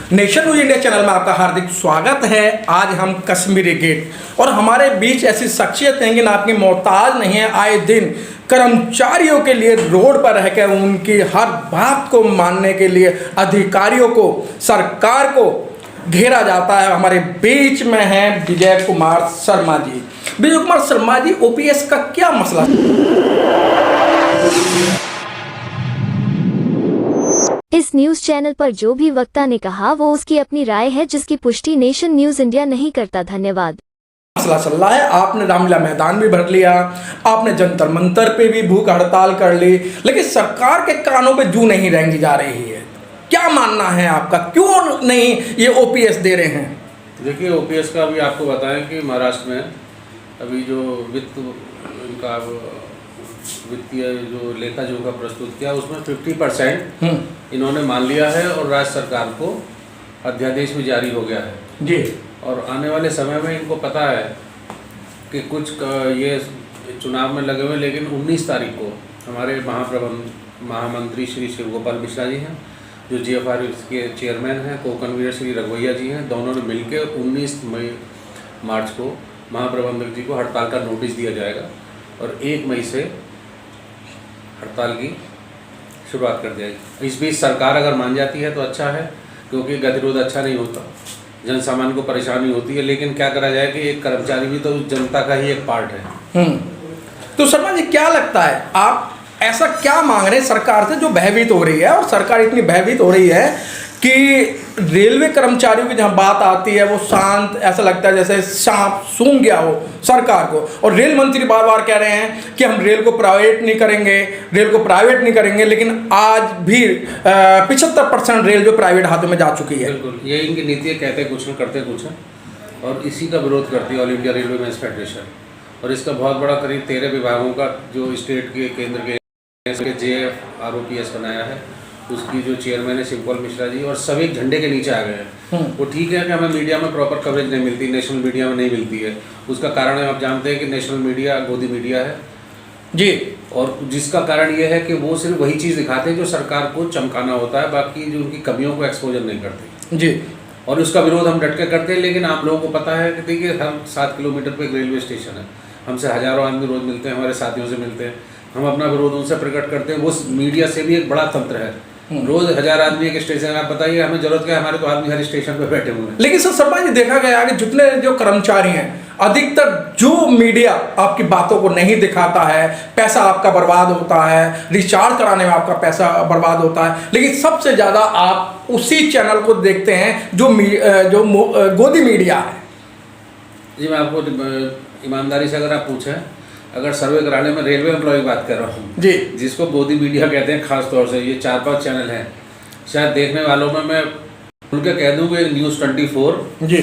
Nation news India channel में आपका हार्दिक स्वागत है। आज हम कश्मीरी गेट और हमारे बीच ऐसी शख्सियत हैं कि ना आपकी मोहताज नहीं है। आए दिन कर्मचारियों के लिए रोड पर रहकर उनकी हर बात को मानने के लिए अधिकारियों को, सरकार को घेरा जाता है। हमारे बीच में हैं विजय कुमार शर्मा जी। विजय कुमार शर्मा जी, ओपीएस का क्या मसला इस न्यूज चैनल पर जो भी वक्ता ने कहा वो उसकी अपनी राय है, जिसकी पुष्टि नेशन न्यूज इंडिया नहीं करता। धन्यवाद। मसला चल रहा है? आपने रामलीला मैदान भी भर लिया, आपने जंतर मंतर पे भी भूख हड़ताल कर ली, लेकिन सरकार के कानों पे जू नहीं रेंगी जा रही है। क्या मानना है आपका, क्यों नहीं ये ओपीएस दे रहे हैं? देखिए, ओपीएस का अभी आपको बताएं कि महाराष्ट्र में अभी जो इनका वित्तीय जो लेखा जोखा प्रस्तुत किया उसमें 50% इन्होंने मान लिया है और राज्य सरकार को अध्यादेश भी जारी हो गया है जी। और आने वाले समय में इनको पता है कि कुछ ये चुनाव में लगे हुए, लेकिन 19 तारीख को हमारे महामंत्री श्री शिव गोपाल मिश्रा जी हैं, जो जीएफआर के चेयरमैन हैं, को कन्वीनर श्री रघुवैया जी हैं, दोनों ने मिलकर 19 मार्च को महाप्रबंधक जी को हड़ताल का नोटिस दिया जाएगा और 1 मई से हड़ताल की शुरुआत कर जाएगी। इस बीच सरकार अगर मान जाती है तो अच्छा है, क्योंकि गतिरोध अच्छा नहीं होता, जन सामान्य को परेशानी होती है। लेकिन क्या करा जाए कि एक कर्मचारी भी तो जनता का ही एक पार्ट है। तो शर्मा जी, क्या लगता है, आप ऐसा क्या मांग रहे हैं सरकार से जो भयभीत हो रही है? और सरकार इतनी भयभीत हो रही है कि रेलवे कर्मचारियों की जहां बात आती है वो शांत, ऐसा लगता है जैसे सांप सूंघ गया हो सरकार को। और रेल मंत्री बार बार कह रहे हैं कि हम रेल को प्राइवेट नहीं करेंगे, लेकिन आज भी 75% रेल जो प्राइवेट हाथों में जा चुकी है। बिल्कुल, ये इनकी नीति है, कहते कुछ हैं करते कुछ हैं, और इसी का विरोध करती है All India Railway Men's Federation. और इसका बहुत बड़ा करीब 13 विभागों का जो स्टेट के केंद्र के JFROPS बनाया है, उसकी जो चेयरमैन है शिवपाल मिश्रा जी, और सभी झंडे के नीचे आ गए हैं। वो ठीक है कि हमें मीडिया में प्रॉपर कवरेज नहीं मिलती, नेशनल मीडिया में नहीं मिलती है। उसका कारण है, आप जानते हैं कि नेशनल मीडिया गोदी मीडिया है जी, और जिसका कारण ये है कि वो सिर्फ वही चीज़ दिखाते हैं जो सरकार को चमकाना होता है, बाकी जो उनकी कमियों को एक्सपोजर नहीं करते जी। और उसका विरोध हम डट के करते हैं। लेकिन आप लोगों को पता है कि देखिए, हम 7 किलोमीटर पर एक रेलवे स्टेशन है, हमसे हज़ारों आदमी रोज़ मिलते हैं, हमारे साथियों से मिलते हैं, हम अपना विरोध उनसे प्रकट करते हैं। वो मीडिया से भी एक बड़ा तंत्र है, रोज 1000 आदमी एक स्टेशन। आप बताइए, हमें जरूरत क्या है, हमारे तो आदमी हर स्टेशन पे बैठे हुए हैं। लेकिन सर शर्मा जी, देखा गया कि जितने जो कर्मचारी हैं, अधिकतर जो मीडिया आपकी बातों को नहीं दिखाता है, पैसा आपका बर्बाद होता है, रिचार्ज कराने में आपका पैसा बर्बाद होता है, लेकिन सबसे ज़्यादा आप उसी चैनल को देखते हैं जो गोदी मीडिया है। जी, मैं आपको ईमानदारी से अगर आप पूछें, अगर सर्वे कराने में रेलवे एम्प्लॉय की बात कर रहा हूँ जी, जिसको गोदी मीडिया कहते हैं, खास तौर से ये 4-5 चैनल हैं, शायद देखने वालों में मैं उनके कह दूँ कि न्यूज़ 24 जी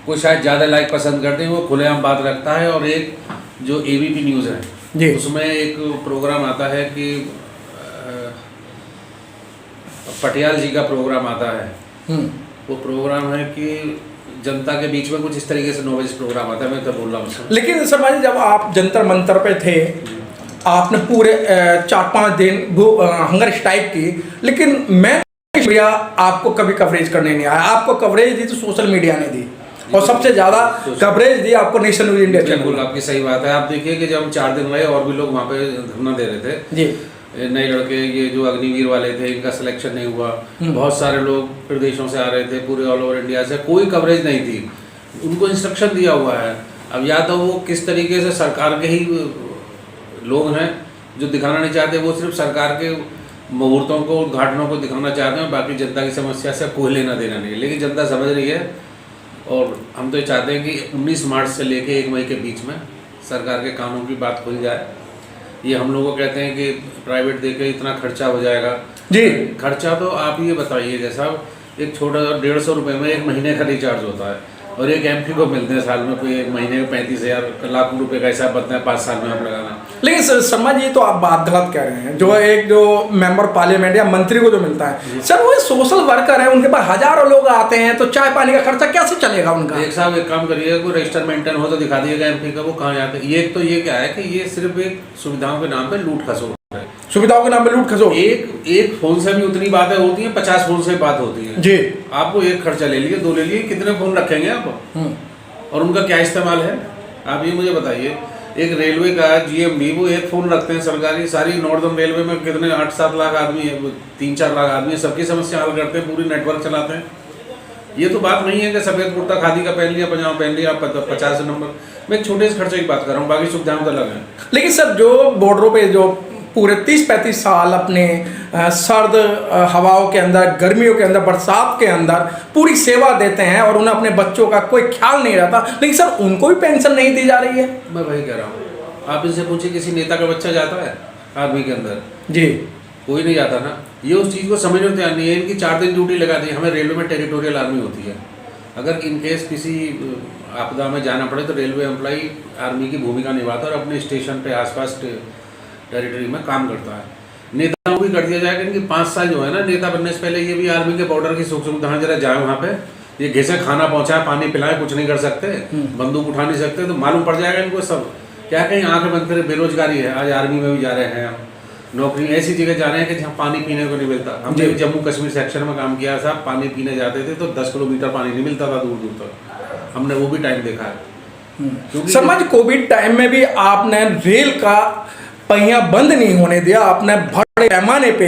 को शायद ज़्यादा लाइक पसंद करते हैं, वो खुलेआम बात रखता है। और एक जो ABP न्यूज़ है जी, उसमें एक प्रोग्राम आता है कि पटियाल जी का प्रोग्राम आता है। वो प्रोग्राम है कि जनता के बीच में कुछ इस तरीके से 9 बजे प्रोग्राम आता है, मैं तो बोल रहा हूँ। लेकिन शर्मा जी, जब आप जंतर मंतर पे थे, आपने पूरे 4-5 दिन हंगर स्ट्राइक की, लेकिन मीडिया आपको कभी कवरेज करने नहीं आया। आपको कवरेज दी तो सोशल मीडिया ने दी, और सबसे ज़्यादा कवरेज दी आपको नेशन न्यूज इंडिया चैनल। बिल्कुल, आपकी सही बात है। आप देखिए कि जब हम 4 दिन गए, और भी लोग वहाँ पे धरना दे रहे थे जी, नए लड़के, ये जो अग्निवीर वाले थे, इनका सिलेक्शन नहीं हुआ। बहुत सारे लोग प्रदेशों से आ रहे थे, पूरे ऑल ओवर इंडिया से, कोई कवरेज नहीं थी। उनको इंस्ट्रक्शन दिया हुआ है। अब या तो वो किस तरीके से सरकार के ही लोग हैं जो दिखाना नहीं चाहते, वो सिर्फ सरकार के मुहूर्तों को, उद्घाटनों को दिखाना चाहते हैं, बाकी जनता की समस्या से कोई लेना देना नहीं है। लेकिन जनता समझ रही है, और हम तो ये चाहते हैं कि 19 मार्च से लेकर 1 मई के बीच में सरकार के कानों की बात खुल जाए। ये हम लोगों को कहते हैं कि प्राइवेट देके इतना खर्चा हो जाएगा जी। खर्चा तो आप ये बताइए, जैसा एक छोटा 150 रुपये में 1 महीने का रिचार्ज होता है, और एक MP को मिलते हैं साल में कोई 1 महीने का 35,000 लाख रुपए का हिसाब बनता है 5 साल में आप लगाना। लेकिन शर्मा जी, तो आप बात गलत कह रहे हैं। जो मेंबर पार्लियामेंट या मंत्री को जो मिलता है, सर वो सोशल वर्कर है, उनके पास हजारों लोग आते हैं, तो चाय पानी का खर्चा कैसे चलेगा उनका? एक साहब, एक काम करिए, कोई रजिस्टर मेंटेन हो तो दिखा दिएगा MP का, वो कहाँ जाते हैं। ये तो ये क्या है कि ये सिर्फ एक सुविधाओं के नाम पर लूट खसोट है। सुविधाओं के नाम पे लूट खसो। एक फोन से भी उतनी बातें होती हैं, 50 फोन से बात होती है जी। आपको एक खर्चा ले लिए, 2 ले लिए, कितने फोन रखेंगे आप? और उनका क्या इस्तेमाल है आप ये मुझे बताइए। एक रेलवे का जीएमडी वो एक फ़ोन रखते हैं सरकारी, सारी नॉर्दर्न रेलवे में कितने 8-7 लाख आदमी है, 3-4 लाख आदमी है, सबकी समस्या हल करते हैं, पूरी नेटवर्क चलाते हैं। ये तो बात नहीं है कि सफ़ेद कुर्ता खादी का पहन लिया, पजामा पहन लिया, 50 नंबर। मैं एक छोटे से खर्चे की बात कर रहा हूँ, बाकी सुविधाएं तो अलग हैं। लेकिन सर जो बॉर्डरों पे जो पूरे 30-35 साल अपने सर्द हवाओं के अंदर, गर्मियों के अंदर, बरसात के अंदर पूरी सेवा देते हैं और उन्हें अपने बच्चों का कोई ख्याल नहीं रहता, लेकिन सर उनको भी पेंशन नहीं दी जा रही है। मैं वही कह रहा हूँ, आप इनसे पूछिए किसी नेता का बच्चा जाता है आर्मी के अंदर? जी। कोई नहीं जाता ना। ये उस चीज़ को समझने में तैयार नहीं है। इनकी 4 दिन ड्यूटी लगा दी। हमें रेलवे में टेरिटोरियल आर्मी होती है, अगर इनकेस किसी आपदा में जाना पड़े तो रेलवे एम्प्लॉई आर्मी की भूमिका निभाता है और अपने स्टेशन पे आसपास टेरिटरी में काम करता है। नेताओं को भी कर दिया जाएगा। इनकी 5 साल जो है ना, नेता बनने से पहले ये भी आर्मी के बॉर्डर की सुख सुविधाएं जरा जाए वहाँ पे, ये घिसे खाना पहुँचाए, पानी पिलाए, कुछ नहीं कर सकते, बंदूक उठा नहीं सकते, तो मालूम पड़ जाएगा इनको सब। क्या कहीं आँखें बंद करे, बेरोजगारी है, आज आर्मी में भी जा रहे हैं हम, नौकरी ऐसी जगह जा रहे हैं कि जहाँ पानी पीने को नहीं मिलता। हमने जम्मू कश्मीर सेक्शन में काम किया साहब, पानी पीने जाते थे तो 10 किलोमीटर पानी नहीं मिलता था दूर दूर तक। हमने वो भी टाइम देखा है। समझ कोविड टाइम में भी आपने रेल का पहिया बंद नहीं होने दिया, आपने बड़े पैमाने पे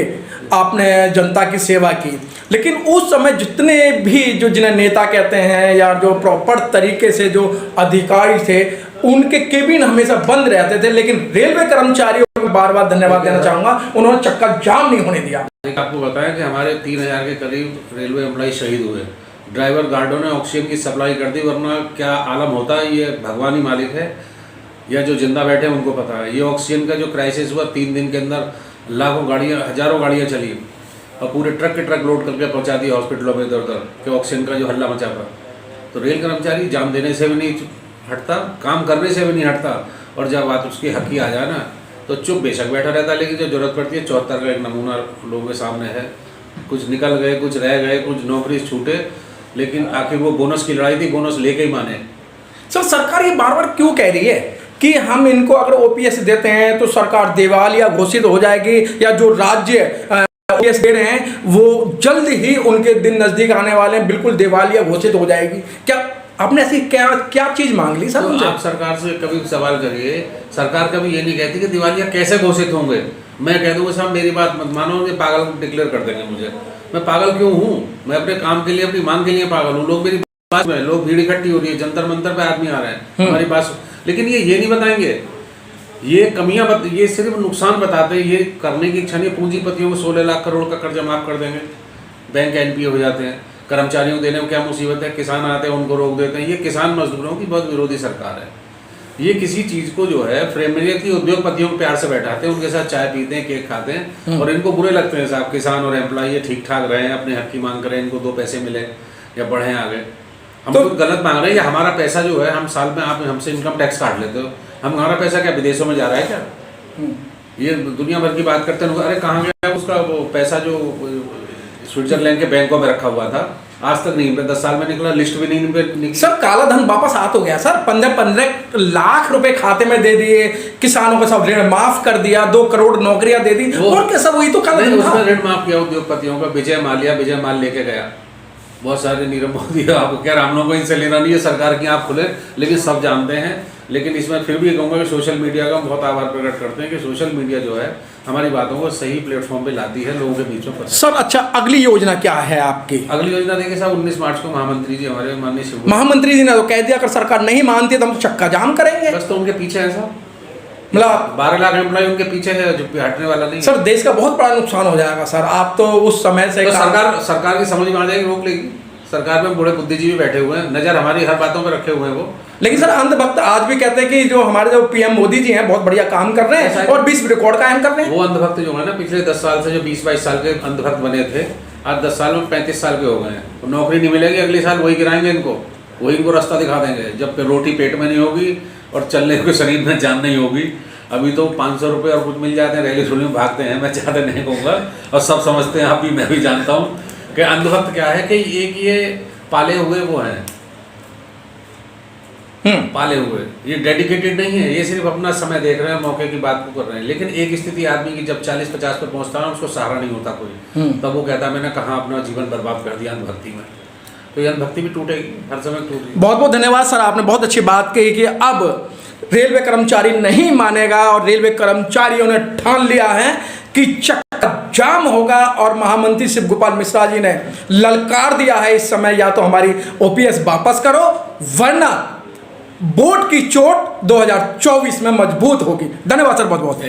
आपने जनता की सेवा की। लेकिन उस समय जितने भी जो जिन्हें नेता कहते हैं या जो प्रॉपर तरीके से जो अधिकारी थे, उनके केबिन हमेशा बंद रहते थे, लेकिन रेलवे कर्मचारियों को बार बार धन्यवाद देना चाहूँगा, उन्होंने चक्का जाम नहीं होने दिया। आपको बताया कि हमारे 3000 के करीब रेलवे एम्प्लॉई शहीद हुए। ड्राइवर गार्डों ने ऑक्सीजन की सप्लाई कर दी, वरना क्या आलम होता है ये भगवान ही मालिक है, या जो जिंदा बैठे हैं उनको पता है। ये ऑक्सीजन का जो क्राइसिस हुआ, 3 दिन के अंदर लाखों गाड़ियाँ, हज़ारों गाड़ियाँ चली और पूरे ट्रक के ट्रक लोड करके पहुँचा दिए हॉस्पिटलों में इधर उधर, कि ऑक्सीजन का जो हल्ला मचा था। तो रेल कर्मचारी जान देने से भी नहीं हटता, काम करने से भी नहीं हटता, और जब बात उसकी हक की आ जाए ना तो चुप बेशक बैठा रहता है। लेकिन जो जरूरत पड़ती है, 74 का एक नमूना लोगों के सामने है। कुछ निकल गए, कुछ रह गए, कुछ नौकरी छूटे, लेकिन आखिर वो बोनस की लड़ाई थी, बोनस लेके ही माने। सर सरकार ये बार बार क्यों कह रही है कि हम इनको अगर ओपीएस देते हैं तो सरकार दिवालिया घोषित हो जाएगी, या जो राज्य ओपीएस दे रहे हैं वो जल्द ही उनके दिन नजदीक आने वाले हैं, बिल्कुल दिवालिया घोषित हो जाएगी? क्या आपने ऐसी क्या चीज मांग ली सर? तो आप सरकार से कभी सवाल करिए, सरकार कभी ये नहीं कहती कि दिवालिया कैसे घोषित होंगे। मैं कह दूँगा साहब मेरी बात मत मानो, ये पागल डिक्लेयर कर देंगे मुझे। मैं पागल क्यों हूँ? मैं अपने काम के लिए, अपनी मांग के लिए पागल हूँ। लोग मेरी बात में, लोग भीड़ इकट्ठी हो रही है, जंतर मंतर पे आदमी आ रहे हैं हमारी बात, लेकिन ये नहीं बताएंगे, ये कमियां ये सिर्फ नुकसान बताते हैं। ये करने की इच्छा नहीं। पूंजीपतियों को 16 लाख करोड़ का कर्जा माफ कर देंगे, बैंक एनपीए हो जाते हैं। कर्मचारियों को देने में क्या मुसीबत है? किसान आते हैं उनको रोक देते हैं। ये किसान मजदूरों की बहुत विरोधी सरकार है। ये किसी चीज़ को जो है फ्रेमवर्क की उद्योगपतियों को प्यार से बैठाते हैं, उनके साथ चाय पीते हैं, केक खाते हैं, और इनको बुरे लगते हैं साहब किसान और एम्प्लॉय ये ठीक ठाक रहे हैं, अपने हक की मांग करें, इनको 2 पैसे मिले या बढ़े आगे। हम तो गलत मांग रहे हैं, या हमारा पैसा जो है, हम साल में आप हमसे इनकम टैक्स काट लेते हो, हमारा पैसा क्या विदेशों में जा रहा है क्या? ये दुनिया भर की बात करते हैं। अरे कहाँ गया उसका वो पैसा जो स्विट्जरलैंड के बैंकों में रखा हुआ था, आज तक नहीं, 10 साल में निकला, लिस्ट भी नहीं निकली। सर काला धन वापस हाथ हो गया सर। 15 लाख रुपए खाते में दे दिए, किसानों का सब ऋण माफ कर दिया, 2 करोड़ नौकरियां दे दी, और क्या सब वही तो काला धन था। उसमें ऋण माफ किया उद्योगपतियों का। विजय माल लेके गया, बहुत सारे नीरव मोदी, आपको क्या राम लोगों को इनसे लेना नहीं है, सरकार की आँख खुले, लेकिन सब जानते हैं। लेकिन इसमें फिर भी कहूँगा कि सोशल मीडिया का हम बहुत आभार प्रकट करते हैं कि सोशल मीडिया जो है हमारी बातों को सही प्लेटफॉर्म पे लाती है, लोगों के बीच में। सर अच्छा, अगली योजना क्या है आपकी? अगली योजना देखिए साहब, 19 मार्च को महामंत्री जी, हमारे माननीय शिव महामंत्री जी ने तो कह दिया अगर सरकार नहीं मानती तो हम चक्का जाम करेंगे। बस तो उनके पीछे है साहब, मतलब 12 लाख एम्प्लॉय उनके पीछे है, जो हटने वाला नहीं। सर देश का बहुत बड़ा नुकसान हो जाएगा सर। आप तो उस समय से तो सरकार की समझ में आ जाएगी, रोक लेगी। सरकार में बड़े बुद्धिजीवी बैठे हुए हैं, नजर हमारी हर बातों पर रखे हुए हैं वो। लेकिन सर अंधभक्त आज भी कहते हैं कि जो हमारे जो पीएम मोदी जी हैं बहुत बढ़िया काम कर रहे हैं और 20 रिकॉर्ड कायम कर रहे हैं। वो अंधभक्त जो है ना, पिछले 10 साल से जो 20-22 साल के अंधभक्त बने थे, आज 10 साल में 35 साल के हो गए हैं। तो नौकरी नहीं मिलेगी, अगले साल वही गिराएंगे इनको, वही इनको रास्ता दिखा देंगे। जब रोटी पेट में नहीं होगी और चलने के शरीर में जान नहीं होगी। अभी तो 500 रुपये और कुछ मिल जाते हैं, रैली शुरू में भागते हैं, मैं ज़्यादा नहीं कहूँगा, और सब समझते हैं, आप भी, मैं भी जानता हूँ कि अंधभक्त क्या है कि एक ये पाले हुए वो हैं, पाले हुए, ये डेडिकेटेड नहीं है, ये सिर्फ अपना समय देख रहे हैं, मौके की बात को कर रहे हैं। लेकिन एक स्थिति आदमी की जब 40-50 पर पहुंचता है, उसको सहारा नहीं होता कोई, तब वो कहता है मैंने कहाँ अपना जीवन बर्बाद कर दिया अंधभक्ति में। तो ये अंधभक्ति भी टूटेगी, हर समय टूटेगी। बहुत बहुत धन्यवाद सर, आपने बहुत अच्छी बात कही कि अब रेलवे कर्मचारी नहीं मानेगा और रेलवे कर्मचारियों ने ठान लिया है कि चक्का जाम होगा। और महामंत्री शिव गोपाल मिश्रा जी ने ललकार दिया है इस समय, या तो हमारी ओपीएस वापस करो वरना बोर्ड की चोट 2024 में मजबूत होगी। धन्यवाद सर, बहुत बहुत।